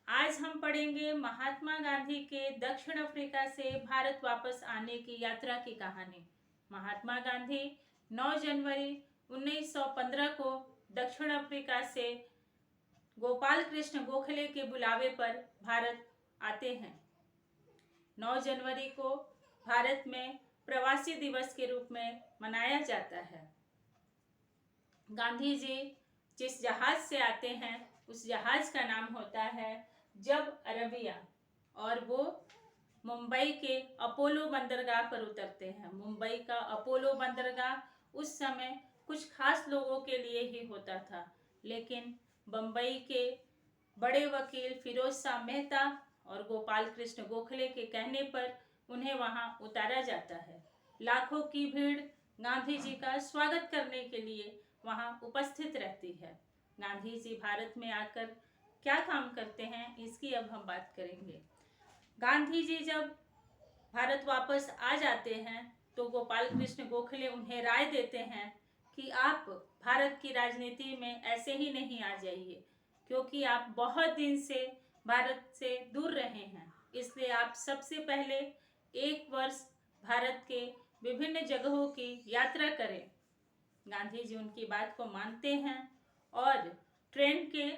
आज हम पढ़ेंगे महात्मा गांधी के दक्षिण अफ्रीका से भारत वापस आने की यात्रा की कहानी। महात्मा गांधी 9 जनवरी 1915 को दक्षिण अफ्रीका से गोपाल कृष्ण गोखले के बुलावे पर भारत आते हैं। 9 जनवरी को भारत में प्रवासी दिवस के रूप में मनाया जाता है। गांधी जी जिस जहाज से आते हैं उस जहाज का नाम होता है जब अरबिया, और वो मुंबई के अपोलो बंदरगाह पर उतरते हैं। मुंबई का अपोलो बंदरगाह उस समय कुछ खास लोगों के लिए ही होता था, लेकिन बम्बई के बड़े वकील फिरोज शाह मेहता और गोपाल कृष्ण गोखले के कहने पर उन्हें वहां उतारा जाता है। लाखों की भीड़ गांधी जी का स्वागत करने के लिए वहां उपस्थित रहती है। गांधी जी भारत में आकर क्या काम करते हैं इसकी अब हम बात करेंगे। गांधी जी जब भारत वापस आ जाते हैं तो गोपाल कृष्ण गोखले उन्हें राय देते हैं कि आप भारत की राजनीति में ऐसे ही नहीं आ जाइए, क्योंकि आप बहुत दिन से भारत से दूर रहे हैं। इसलिए आप सबसे पहले 1 वर्ष भारत के विभिन्न जगहों की यात्रा करें। गांधी जी उनकी बात को मानते हैं और ट्रेन के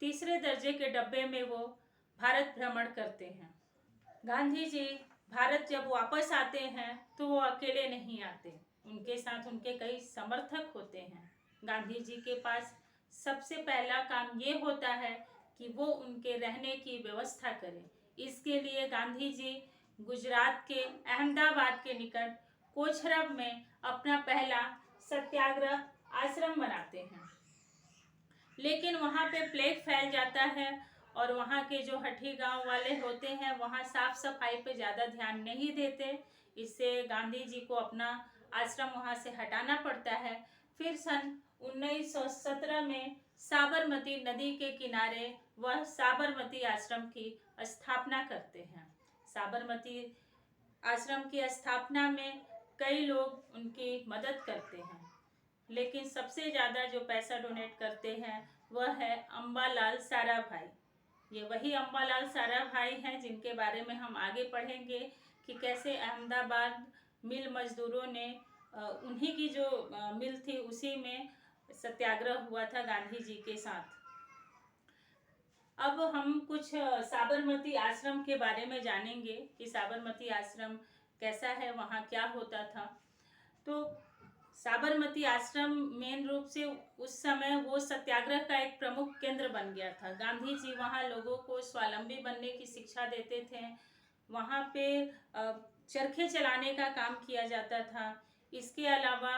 तीसरे दर्जे के डब्बे में वो भारत भ्रमण करते हैं। गांधी जी भारत जब वापस आते हैं तो वो अकेले नहीं आते, उनके साथ उनके कई समर्थक होते हैं। गांधी जी के पास सबसे पहला काम ये होता है कि वो उनके रहने की व्यवस्था करें। इसके लिए गांधी जी गुजरात के अहमदाबाद के निकट कोचरब में अपना पहला सत्याग्रह आश्रम बनाते हैं, लेकिन वहाँ पे प्लेग फैल जाता है और वहाँ के जो हठी गांव वाले होते हैं वहाँ साफ सफाई पे ज़्यादा ध्यान नहीं देते। इससे गांधी जी को अपना आश्रम वहाँ से हटाना पड़ता है। फिर सन 1917 में साबरमती नदी के किनारे वह साबरमती आश्रम की स्थापना करते हैं। साबरमती आश्रम की स्थापना में कई लोग उनकी मदद करते हैं, लेकिन सबसे ज़्यादा जो पैसा डोनेट करते हैं वह है अम्बालाल साराभाई। ये वही अम्बालाल साराभाई हैं जिनके बारे में हम आगे पढ़ेंगे कि कैसे अहमदाबाद मिल मजदूरों ने उन्हीं की जो मिल थी उसी में सत्याग्रह हुआ था गांधी जी के साथ। अब हम कुछ साबरमती आश्रम के बारे में जानेंगे कि साबरमती आश्रम कैसा है, वहाँ क्या होता था। तो साबरमती आश्रम मेन रूप से उस समय वो सत्याग्रह का एक प्रमुख केंद्र बन गया था। गांधी जी वहाँ लोगों को स्वावलंबी बनने की शिक्षा देते थे। वहाँ पे चरखे चलाने का काम किया जाता था। इसके अलावा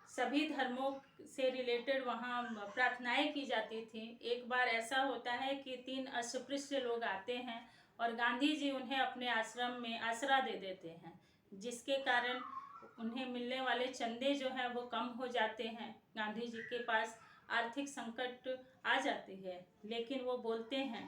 सभी धर्मों से रिलेटेड वहाँ प्रार्थनाएं की जाती थी। एक बार ऐसा होता है कि 3 अस्पृश्य लोग आते हैं और गांधी जी उन्हें अपने आश्रम में आसरा दे देते हैं, जिसके कारण उन्हें मिलने वाले चंदे जो हैं वो कम हो जाते हैं। गांधी जी के पास आर्थिक संकट आ जाती है, लेकिन वो बोलते हैं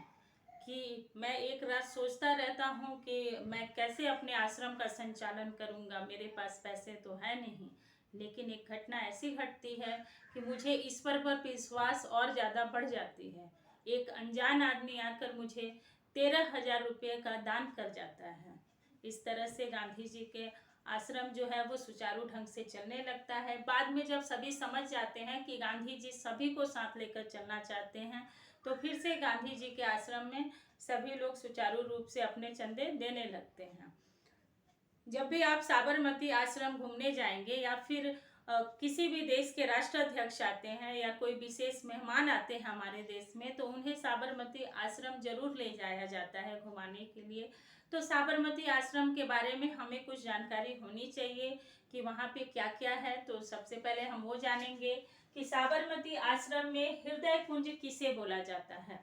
कि मैं एक रात सोचता रहता हूँ कि मैं कैसे अपने आश्रम का संचालन करूँगा, मेरे पास पैसे तो है नहीं। लेकिन एक घटना ऐसी घटती है कि मुझे ईश्वर पर विश्वास और ज़्यादा बढ़ जाती है। एक अनजान आदमी आकर मुझे 13,000 रुपये का दान कर जाता है। इस तरह से गांधी जी के आश्रम जो है वो सुचारू ढंग से चलने लगता है। बाद में जब सभी समझ जाते हैं कि गांधी जी सभी को साथ लेकर चलना चाहते हैं, तो फिर से गांधी जी के आश्रम में सभी लोग सुचारू रूप से अपने चंदे देने लगते हैं। जब भी आप साबरमती आश्रम घूमने जाएंगे या फिर किसी भी देश के राष्ट्राध्यक्ष आते हैं या कोई विशेष मेहमान आते हैं हमारे देश में, तो उन्हें साबरमती आश्रम जरूर ले जाया जाता है घुमाने के लिए। तो साबरमती आश्रम के बारे में हमें कुछ जानकारी होनी चाहिए कि वहाँ पे क्या क्या है। तो सबसे पहले हम वो जानेंगे कि साबरमती आश्रम में हृदय कुंज किसे बोला जाता है।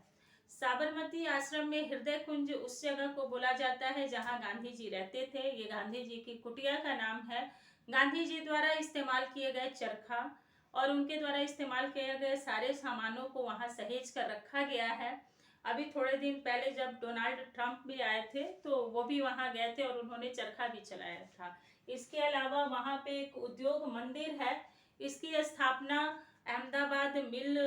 साबरमती आश्रम में हृदय कुंज उस जगह को बोला जाता है जहां गांधी जी रहते थे। ये गांधी जी की कुटिया का नाम है। गांधी जी द्वारा इस्तेमाल किए गए चरखा और उनके द्वारा इस्तेमाल किए गए सारे सामानों को वहां सहेज कर रखा गया है। अभी थोड़े दिन पहले जब डोनाल्ड ट्रंप भी आए थे तो वो भी वहां गए थे और उन्होंने चरखा भी चलाया था। इसके अलावा वहां पे एक उद्योग मंदिर है। इसकी स्थापना अहमदाबाद मिल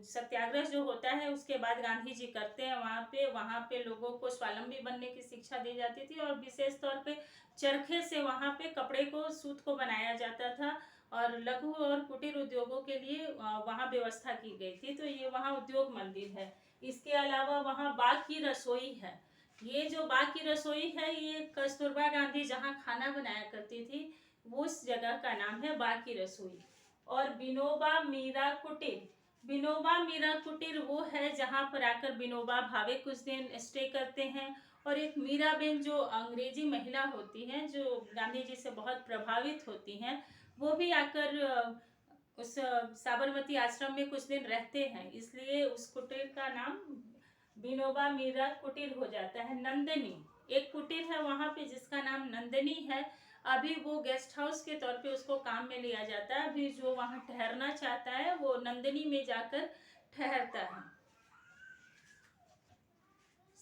सत्याग्रह जो होता है उसके बाद गांधी जी करते हैं वहाँ पे लोगों को स्वावलंबी बनने की शिक्षा दी जाती थी, और विशेष तौर पे चरखे से वहाँ पे कपड़े को सूत को बनाया जाता था, और लघु और कुटीर उद्योगों के लिए वहाँ व्यवस्था की गई थी। तो ये वहाँ उद्योग मंदिर है। इसके अलावा वहाँ बाग की रसोई है। ये जो बाग की रसोई है, ये कस्तूरबा गांधी जहाँ खाना बनाया करती थी, वो उस जगह का नाम है बाग की रसोई। और विनोबा मीरा कुटीर, विनोबा मीरा कुटीर वो है जहाँ पर आकर विनोबा भावे कुछ दिन स्टे करते हैं, और एक मीराबेन जो अंग्रेजी महिला होती हैं जो गांधी जी से बहुत प्रभावित होती हैं, वो भी आकर उस साबरमती आश्रम में कुछ दिन रहते हैं, इसलिए उस कुटीर का नाम विनोबा मीरा कुटीर हो जाता है। नंदिनी एक कुटीर है वहाँ पे जिसका नाम नंदिनी है। अभी वो गेस्ट हाउस के तौर पे उसको काम में लिया जाता है। अभी जो वहाँ ठहरना चाहता है वो नंदिनी में जाकर ठहरता है।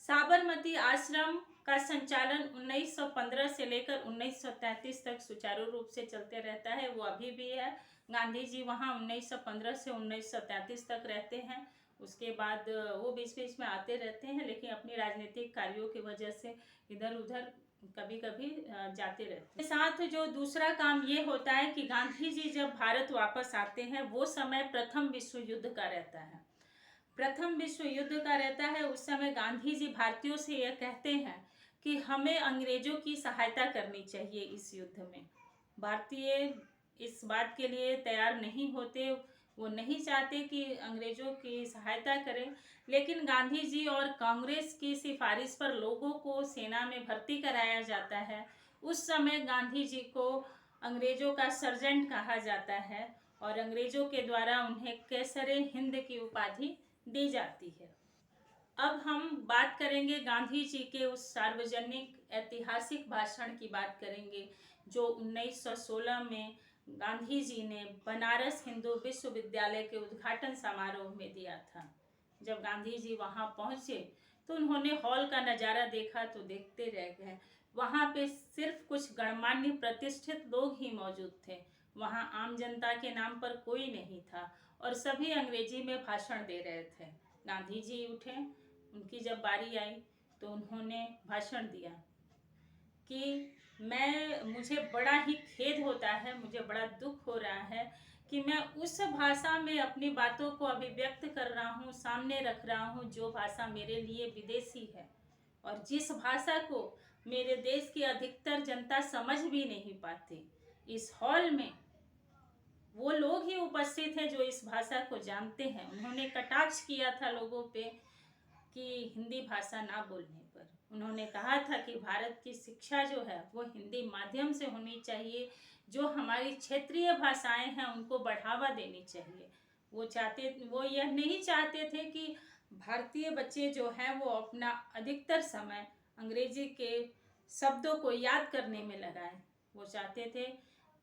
साबरमती आश्रम का संचालन 1915 से लेकर 1933 तक सुचारू रूप से चलते रहता है, वो अभी भी है। गांधी जी वहाँ 1915 से 1933 तक रहते हैं। उसके बाद वो बीच बीच में आते रहते हैं, लेकिन अपनी राजनीतिक कार्यों की वजह से इधर उधर कभी कभी जाते रहते हैं। साथ जो दूसरा काम ये होता है कि गांधी जी जब भारत वापस आते हैं वो समय प्रथम विश्व युद्ध का रहता है। प्रथम विश्व युद्ध का रहता है। उस समय गांधी जी भारतीयों से यह कहते हैं कि हमें अंग्रेजों की सहायता करनी चाहिए इस युद्ध में। भारतीय इस बात के लिए तैयार नहीं होते, वो नहीं चाहते कि अंग्रेजों की सहायता करें, लेकिन गांधी जी और कांग्रेस की सिफारिश पर लोगों को सेना में भर्ती कराया जाता है। उस समय गांधी जी को अंग्रेजों का सर्जेंट कहा जाता है, और अंग्रेजों के द्वारा उन्हें कैसरे हिंद की उपाधि दी जाती है। अब हम बात करेंगे गांधी जी के उस सार्वजनिक ऐतिहासिक भाषण की बात करेंगे जो 1916 में गांधी जी ने बनारस हिंदू विश्वविद्यालय के उद्घाटन समारोह में दिया था। जब गांधी जी वहां पहुंचे तो उन्होंने हॉल का नज़ारा देखा तो देखते रह गए। वहां पे सिर्फ कुछ गणमान्य प्रतिष्ठित लोग ही मौजूद थे। वहां आम जनता के नाम पर कोई नहीं था, और सभी अंग्रेजी में भाषण दे रहे थे। गांधी जी उठे, उनकी जब बारी आई तो उन्होंने भाषण दिया कि मुझे बड़ा ही खेद होता है, मुझे बड़ा दुख हो रहा है कि मैं उस भाषा में अपनी बातों को अभिव्यक्त कर रहा हूँ, सामने रख रहा हूँ जो भाषा मेरे लिए विदेशी है, और जिस भाषा को मेरे देश की अधिकतर जनता समझ भी नहीं पाती। इस हॉल में वो लोग ही उपस्थित हैं जो इस भाषा को जानते हैं। उन्होंने कटाक्ष किया था लोगों पे कि हिंदी भाषा ना बोलने पर। उन्होंने कहा था कि भारत की शिक्षा जो है वो हिंदी माध्यम से होनी चाहिए, जो हमारी क्षेत्रीय भाषाएं हैं उनको बढ़ावा देनी चाहिए। वो यह नहीं चाहते थे कि भारतीय बच्चे जो हैं वो अपना अधिकतर समय अंग्रेजी के शब्दों को याद करने में लगाएं। वो चाहते थे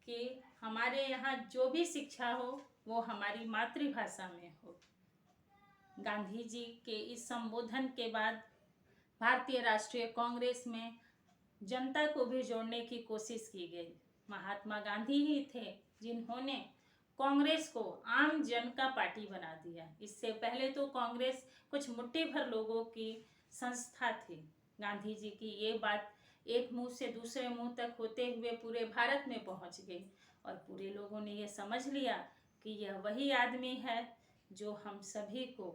कि हमारे यहाँ जो भी शिक्षा हो वो हमारी मातृभाषा में हो। गांधी जी के इस संबोधन के बाद भारतीय राष्ट्रीय कांग्रेस में जनता को भी जोड़ने की कोशिश की गई। महात्मा गांधी ही थे जिन्होंने कांग्रेस को आम जन का पार्टी बना दिया। इससे पहले तो कांग्रेस कुछ मुट्ठी भर लोगों की संस्था थी। गांधी जी की ये बात एक मुंह से दूसरे मुंह तक होते हुए पूरे भारत में पहुंच गई, और पूरे लोगों ने ये समझ लिया कि यह वही आदमी है जो हम सभी को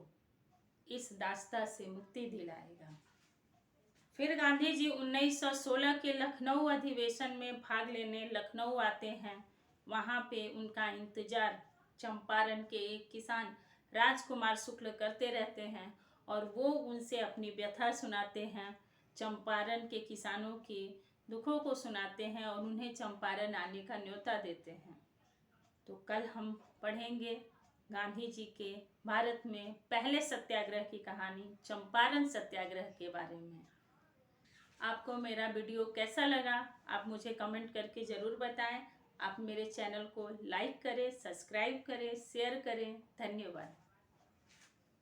इस दास्ता से मुक्ति दिलाएगा। फिर गांधी जी 1916 के लखनऊ अधिवेशन में भाग लेने लखनऊ आते हैं। वहाँ पे उनका इंतजार चंपारण के एक किसान राजकुमार शुक्ल करते रहते हैं, और वो उनसे अपनी व्यथा सुनाते हैं, चंपारण के किसानों की दुखों को सुनाते हैं, और उन्हें चंपारण आने का न्योता देते हैं। तो कल हम पढ़ेंगे गांधी जी के भारत में पहले सत्याग्रह की कहानी, चंपारण सत्याग्रह के बारे में। आपको मेरा वीडियो कैसा लगा आप मुझे कमेंट करके ज़रूर बताएं। आप मेरे चैनल को लाइक करें, सब्सक्राइब करें, शेयर करें। धन्यवाद।